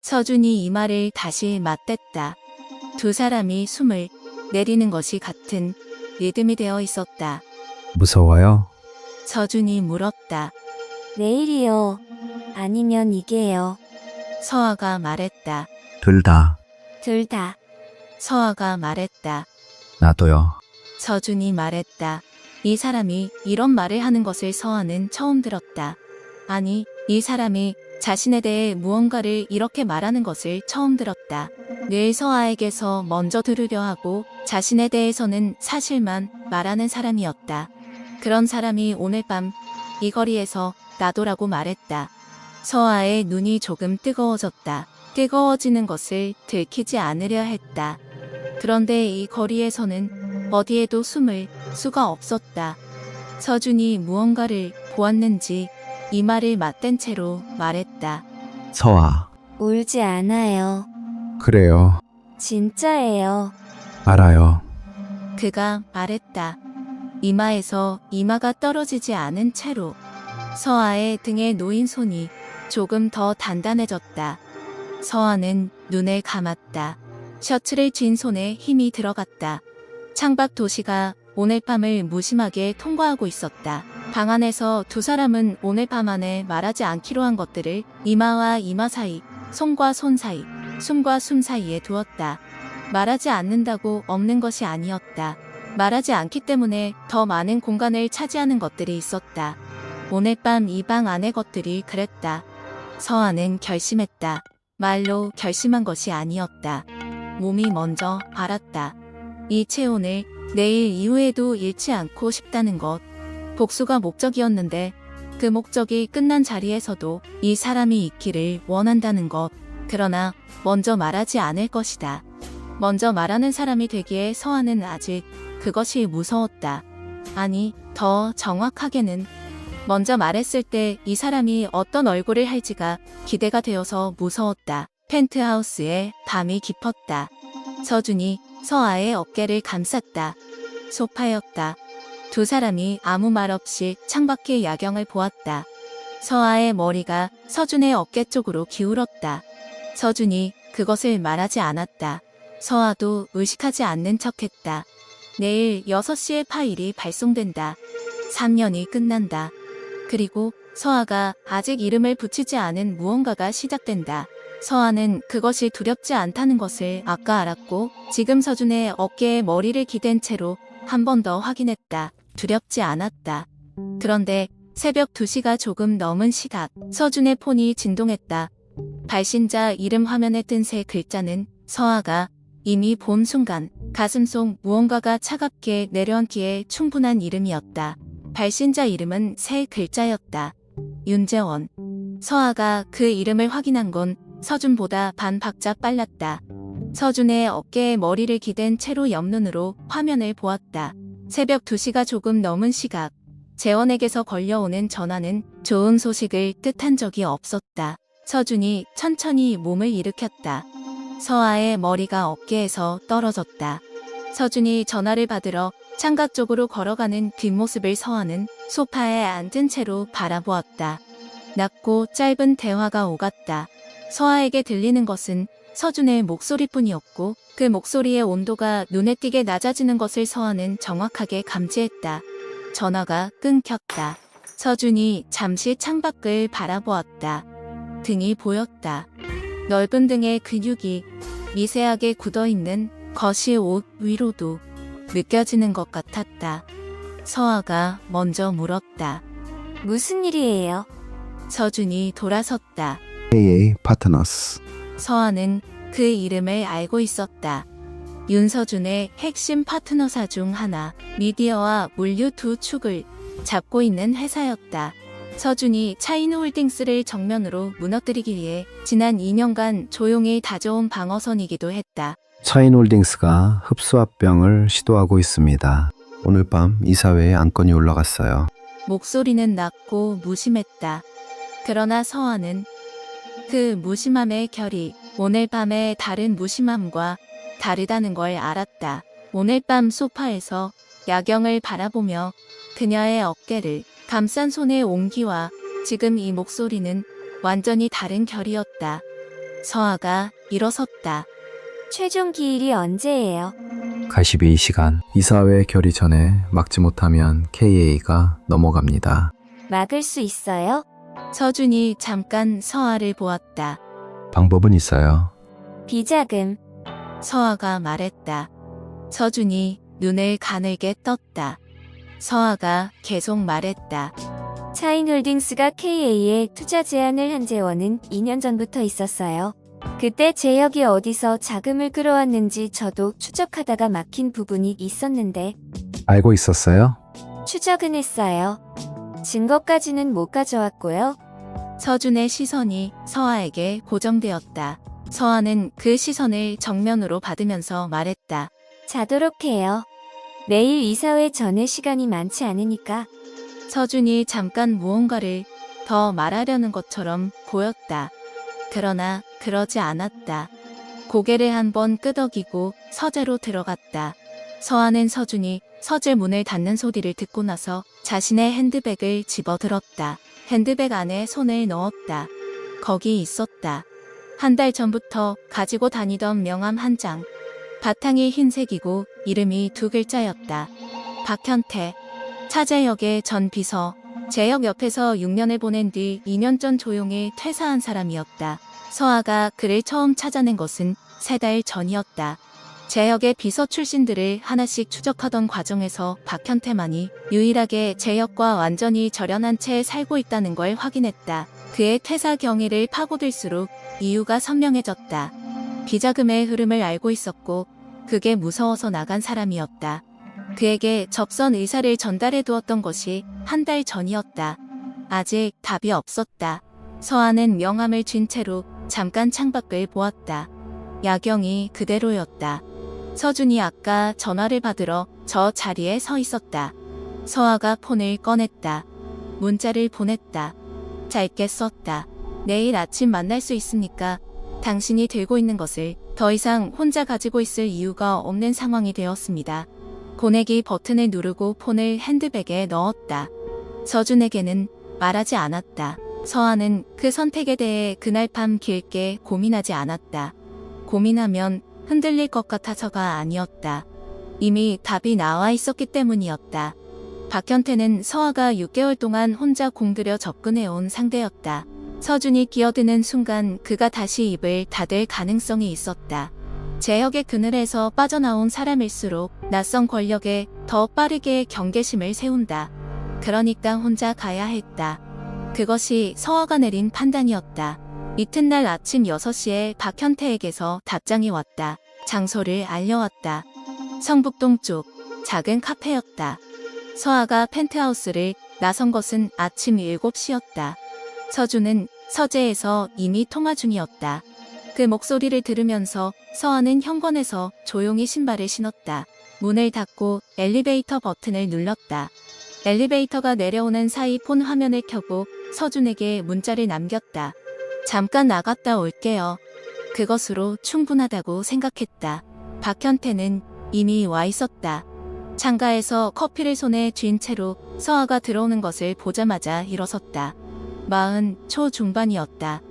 서준이 이마를 다시 맞댔다. 두 사람이 숨을 내리는 것이 같은 리듬이 되어 있었다. 무서워요? 서준이 물었다. 내일이요. 아니면 이게요. 서아가 말했다. 둘 다. 둘 다. 서아가 말했다. 나도요. 서준이 말했다. 이 사람이 이런 말을 하는 것을 서아는 처음 들었다. 아니, 이 사람이 자신에 대해 무언가를 이렇게 말하는 것을 처음 들었다. 늘 서아에게서 먼저 들으려 하고 자신에 대해서는 사실만 말하는 사람이었다. 그런 사람이 오늘 밤 이 거리에서 나도라고 말했다. 서아의 눈이 조금 뜨거워졌다. 뜨거워지는 것을 들키지 않으려 했다. 그런데 이 거리에서는 어디에도 숨을 수가 없었다. 서준이 무언가를 보았는지 이마를 맞댄 채로 말했다. 서아. 울지 않아요. 그래요. 진짜예요. 알아요. 그가 말했다. 이마에서 이마가 떨어지지 않은 채로 서아의 등에 놓인 손이 조금 더 단단해졌다. 서아는 눈을 감았다. 셔츠를 쥔 손에 힘이 들어갔다. 창밖 도시가 오늘 밤을 무심하게 통과하고 있었다. 방 안에서 두 사람은 오늘 밤 안에 말하지 않기로 한 것들을 이마와 이마 사이, 손과 손 사이, 숨과 숨 사이에 두었다. 말하지 않는다고 없는 것이 아니었다. 말하지 않기 때문에 더 많은 공간을 차지하는 것들이 있었다. 오늘 밤 이 방 안의 것들이 그랬다. 서아는 결심했다. 말로 결심한 것이 아니었다. 몸이 먼저 알았다. 이 체온을 내일 이후에도 잃지 않고 싶다는 것. 복수가 목적이었는데 그 목적이 끝난 자리에서도 이 사람이 있기를 원한다는 것. 그러나 먼저 말하지 않을 것이다. 먼저 말하는 사람이 되기에 서아는 아직 그것이 무서웠다. 아니, 더 정확하게는 먼저 말했을 때 이 사람이 어떤 얼굴을 할지가 기대가 되어서 무서웠다. 펜트하우스에 밤이 깊었다. 서준이 서아의 어깨를 감쌌다. 소파였다. 두 사람이 아무 말 없이 창밖의 야경을 보았다. 서아의 머리가 서준의 어깨 쪽으로 기울었다. 서준이 그것을 말하지 않았다. 서아도 의식하지 않는 척했다. 내일 6시에 파일이 발송된다. 3년이 끝난다. 그리고 서아가 아직 이름을 붙이지 않은 무언가가 시작된다. 서아는 그것이 두렵지 않다는 것을 아까 알았고 지금 서준의 어깨에 머리를 기댄 채로 한 번 더 확인했다. 두렵지 않았다. 그런데 새벽 2시가 조금 넘은 시각, 서준의 폰이 진동했다. 발신자 이름 화면에 뜬 세 글자는 서아가 이미 본 순간 가슴 속 무언가가 차갑게 내려앉기에 충분한 이름이었다. 발신자 이름은 세 글자였다. 윤재원. 서아가 그 이름을 확인한 건 서준보다 반 박자 빨랐다. 서준의 어깨에 머리를 기댄 채로 옆눈으로 화면을 보았다. 새벽 2시가 조금 넘은 시각. 재원에게서 걸려오는 전화는 좋은 소식을 뜻한 적이 없었다. 서준이 천천히 몸을 일으켰다. 서아의 머리가 어깨에서 떨어졌다. 서준이 전화를 받으러 창가 쪽으로 걸어가는 뒷모습을 서아는 소파에 앉은 채로 바라보았다. 낮고 짧은 대화가 오갔다. 서아에게 들리는 것은 서준의 목소리뿐이었고 그 목소리의 온도가 눈에 띄게 낮아지는 것을 서아는 정확하게 감지했다. 전화가 끊겼다. 서준이 잠시 창밖을 바라보았다. 등이 보였다. 넓은 등의 근육이 미세하게 굳어있는 것이 옷 위로도 느껴지는 것 같았다. 서아가 먼저 물었다. 무슨 일이에요? 서준이 돌아섰다. AA 파트너스. 서아는 그 이름을 알고 있었다. 윤서준의 핵심 파트너사 중 하나, 미디어와 물류 두 축을 잡고 있는 회사였다. 서준이 차인홀딩스를 정면으로 무너뜨리기 위해 지난 2년간 조용히 다져온 방어선이기도 했다. 차인홀딩스가 흡수합병을 시도하고 있습니다. 오늘 밤 이사회에 안건이 올라갔어요. 목소리는 낮고 무심했다. 그러나 서아는 그 무심함의 결이 오늘 밤의 다른 무심함과 다르다는 걸 알았다. 오늘 밤 소파에서 야경을 바라보며 그녀의 어깨를 감싼 손의 온기와 지금 이 목소리는 완전히 다른 결이었다. 서아가 일어섰다. 최종 기일이 언제예요? 82시간. 이사회 결의 전에 막지 못하면 KA가 넘어갑니다. 막을 수 있어요? 서준이 잠깐 서아를 보았다. 방법은 있어요. 비자금. 서아가 말했다. 서준이 눈을 가늘게 떴다. 서아가 계속 말했다. 차인홀딩스가 KA에 투자 제안을 한 재원은 2년 전부터 있었어요. 그때 제역이 어디서 자금을 끌어왔는지 저도 추적하다가 막힌 부분이 있었는데 알고 있었어요? 추적은 했어요. 증거까지는 못 가져왔고요. 서준의 시선이 서아에게 고정되었다. 서아는 그 시선을 정면으로 받으면서 말했다. 자도록 해요. 내일 이사회 전에 시간이 많지 않으니까. 서준이 잠깐 무언가를 더 말하려는 것처럼 보였다. 그러나 그러지 않았다. 고개를 한번 끄덕이고 서재로 들어갔다. 서아는 서준이 서재 문을 닫는 소리를 듣고 나서 자신의 핸드백을 집어들었다. 핸드백 안에 손을 넣었다. 거기 있었다. 한 달 전부터 가지고 다니던 명함 한 장. 바탕이 흰색이고 이름이 2글자였다. 박현태. 차재혁의 전 비서. 재혁 옆에서 6년을 보낸 뒤 2년 전 조용히 퇴사한 사람이었다. 서아가 그를 처음 찾아낸 것은 3달 전이었다. 재혁의 비서 출신들을 하나씩 추적하던 과정에서 박현태만이 유일하게 재혁과 완전히 절연한 채 살고 있다는 걸 확인했다. 그의 퇴사 경위를 파고들수록 이유가 선명해졌다. 비자금의 흐름을 알고 있었고 그게 무서워서 나간 사람이었다. 그에게 접선 의사를 전달해 두었던 것이 한 달 전이었다. 아직 답이 없었다. 서아는 명함을 쥔 채로 잠깐 창밖을 보았다. 야경이 그대로였다. 서준이 아까 전화를 받으러 저 자리에 서 있었다. 서아가 폰을 꺼냈다. 문자를 보냈다. 짧게 썼다. 내일 아침 만날 수 있으니까 당신이 들고 있는 것을 더 이상 혼자 가지고 있을 이유가 없는 상황이 되었습니다. 보내기 버튼을 누르고 폰을 핸드백에 넣었다. 서준에게는 말하지 않았다. 서아는 그 선택에 대해 그날 밤 길게 고민하지 않았다. 고민하면 흔들릴 것 같아서가 아니었다. 이미 답이 나와 있었기 때문이었다. 박현태는 서아가 6개월 동안 혼자 공들여 접근해온 상대였다. 서준이 끼어드는 순간 그가 다시 입을 닫을 가능성이 있었다. 재혁의 그늘에서 빠져나온 사람일수록 낯선 권력에 더 빠르게 경계심을 세운다. 그러니까 혼자 가야 했다. 그것이 서아가 내린 판단이었다. 이튿날 아침 6시에 박현태에게서 답장이 왔다. 장소를 알려왔다. 성북동 쪽 작은 카페였다. 서아가 펜트하우스를 나선 것은 아침 7시였다. 서준은 서재에서 이미 통화 중이었다. 그 목소리를 들으면서 서아는 현관에서 조용히 신발을 신었다. 문을 닫고 엘리베이터 버튼을 눌렀다. 엘리베이터가 내려오는 사이 폰 화면을 켜고 서준에게 문자를 남겼다. 잠깐 나갔다 올게요. 그것으로 충분하다고 생각했다. 박현태는 이미 와 있었다. 창가에서 커피를 손에 쥔 채로 서아가 들어오는 것을 보자마자 일어섰다. 40 초중반이었다.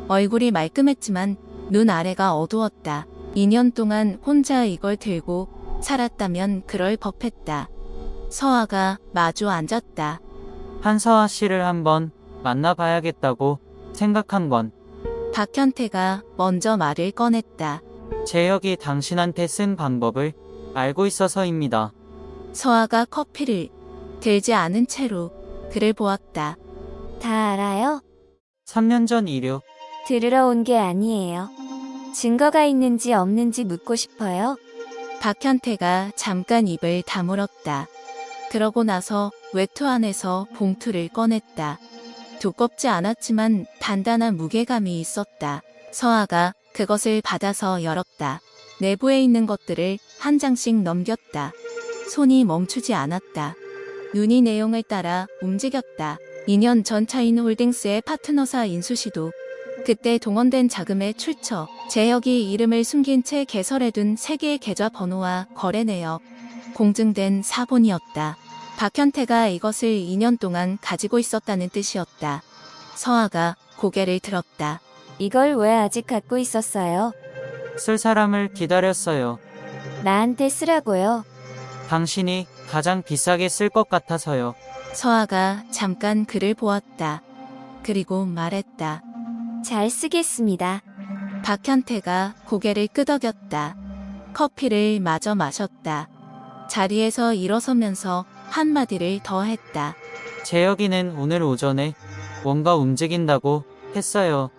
얼굴이 말끔했지만 눈 아래가 어두웠다. 2년 동안 혼자 이걸 들고 살았다면 그럴 법했다. 서아가 마주 앉았다. 한서아 씨를 한번 만나봐야겠다고 생각한 건 박현태가 먼저 말을 꺼냈다. 재혁이 당신한테 쓴 방법을 알고 있어서입니다. 서아가 커피를 들지 않은 채로 그를 보았다. 다 알아요? 3년 전 이륙, 들으러 온 게 아니에요. 증거가 있는지 없는지 묻고 싶어요. 박현태가 잠깐 입을 다물었다. 그러고 나서 외투 안에서 봉투를 꺼냈다. 두껍지 않았지만 단단한 무게감이 있었다. 서아가 그것을 받아서 열었다. 내부에 있는 것들을 한 장씩 넘겼다. 손이 멈추지 않았다. 눈이 내용을 따라 움직였다. 2년 전 차인홀딩스의 파트너사 인수시도, 그때 동원된 자금의 출처, 재혁이 이름을 숨긴 채 개설해둔 3개의 계좌 번호와 거래 내역, 공증된 사본이었다. 박현태가 이것을 2년 동안 가지고 있었다는 뜻이었다. 서아가 고개를 들었다. 이걸 왜 아직 갖고 있었어요? 쓸 사람을 기다렸어요. 나한테 쓰라고요. 당신이 가장 비싸게 쓸 것 같아서요. 서아가 잠깐 그를 보았다. 그리고 말했다. 잘 쓰겠습니다. 박현태가 고개를 끄덕였다. 커피를 마저 마셨다. 자리에서 일어서면서 한마디를 더 했다. 재혁이는 오늘 오전에 뭔가 움직인다고 했어요.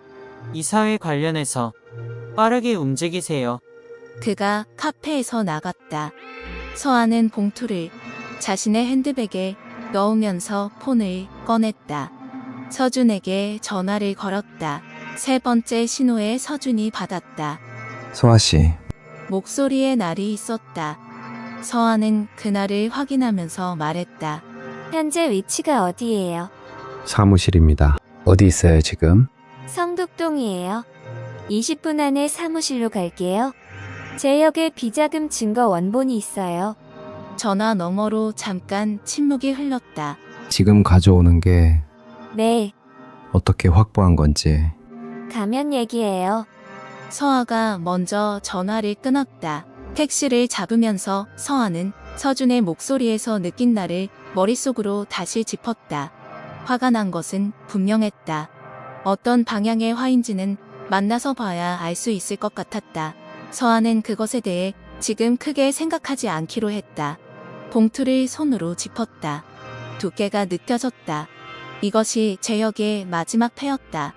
이사회 관련해서 빠르게 움직이세요. 그가 카페에서 나갔다. 서아는 봉투를 자신의 핸드백에 넣으면서 폰을 꺼냈다. 서준에게 전화를 걸었다. 세 번째 신호에 서준이 받았다. 소아 씨, 목소리에 날이 있었다. 서아는 그날을 확인하면서 말했다. 현재 위치가 어디예요? 사무실입니다. 어디 있어요, 지금? 성북동이에요. 20분 안에 사무실로 갈게요. 재혁의 비자금 증거 원본이 있어요. 전화 너머로 잠깐 침묵이 흘렀다. 지금 가져오는 게 네, 어떻게 확보한 건지. 가면 얘기해요. 서아가 먼저 전화를 끊었다. 택시를 잡으면서 서아는 서준의 목소리에서 느낀 날을 머릿속으로 다시 짚었다. 화가 난 것은 분명했다. 어떤 방향의 화인지는 만나서 봐야 알 수 있을 것 같았다. 서아는 그것에 대해 지금 크게 생각하지 않기로 했다. 봉투를 손으로 짚었다. 두께가 느껴졌다. 이것이 재혁의 마지막 패였다.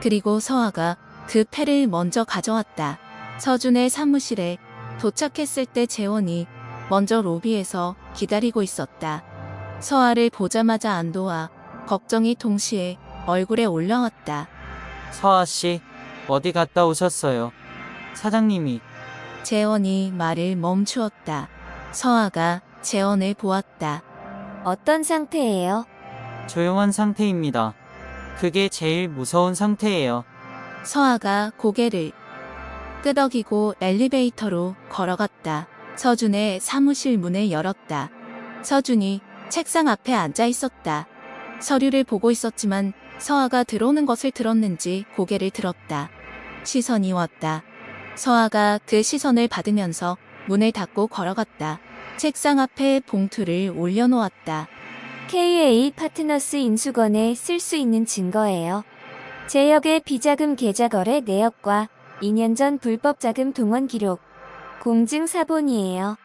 그리고 서아가 그 패를 먼저 가져왔다. 서준의 사무실에 도착했을 때 재원이 먼저 로비에서 기다리고 있었다. 서아를 보자마자 안도와 걱정이 동시에 얼굴에 올라왔다. 서아 씨, 어디 갔다 오셨어요? 사장님이. 재원이 말을 멈추었다. 서아가 재원을 보았다. 어떤 상태예요? 조용한 상태입니다. 그게 제일 무서운 상태예요. 서아가 고개를 끄덕이고 엘리베이터로 걸어갔다. 서준의 사무실 문을 열었다. 서준이 책상 앞에 앉아 있었다. 서류를 보고 있었지만 서아가 들어오는 것을 들었는지 고개를 들었다. 시선이 왔다. 서아가 그 시선을 받으면서 문을 닫고 걸어갔다. 책상 앞에 봉투를 올려놓았다. KA 파트너스 인수건에 쓸 수 있는 증거예요. 재혁의 비자금 계좌 거래 내역과 2년 전 불법 자금 동원 기록, 공증 사본이에요.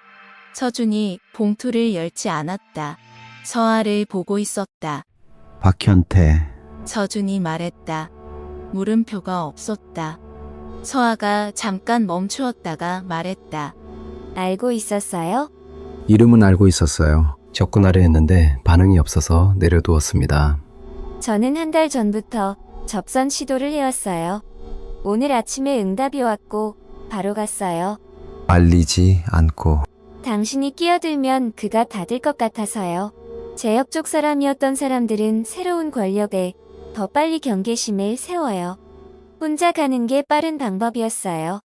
서준이 봉투를 열지 않았다. 서아를 보고 있었다. 박현태, 서준이 말했다. 물음표가 없었다. 서아가 잠깐 멈추었다가 말했다. 알고 있었어요? 이름은 알고 있었어요. 접근하려 했는데 반응이 없어서 내려두었습니다. 저는 한 달 전부터 접선 시도를 해왔어요. 오늘 아침에 응답이 왔고 바로 갔어요. 알리지 않고. 당신이 끼어들면 그가 닫을 것 같아서요. 재혁 쪽 사람이었던 사람들은 새로운 권력에 더 빨리 경계심을 세워요. 혼자 가는 게 빠른 방법이었어요.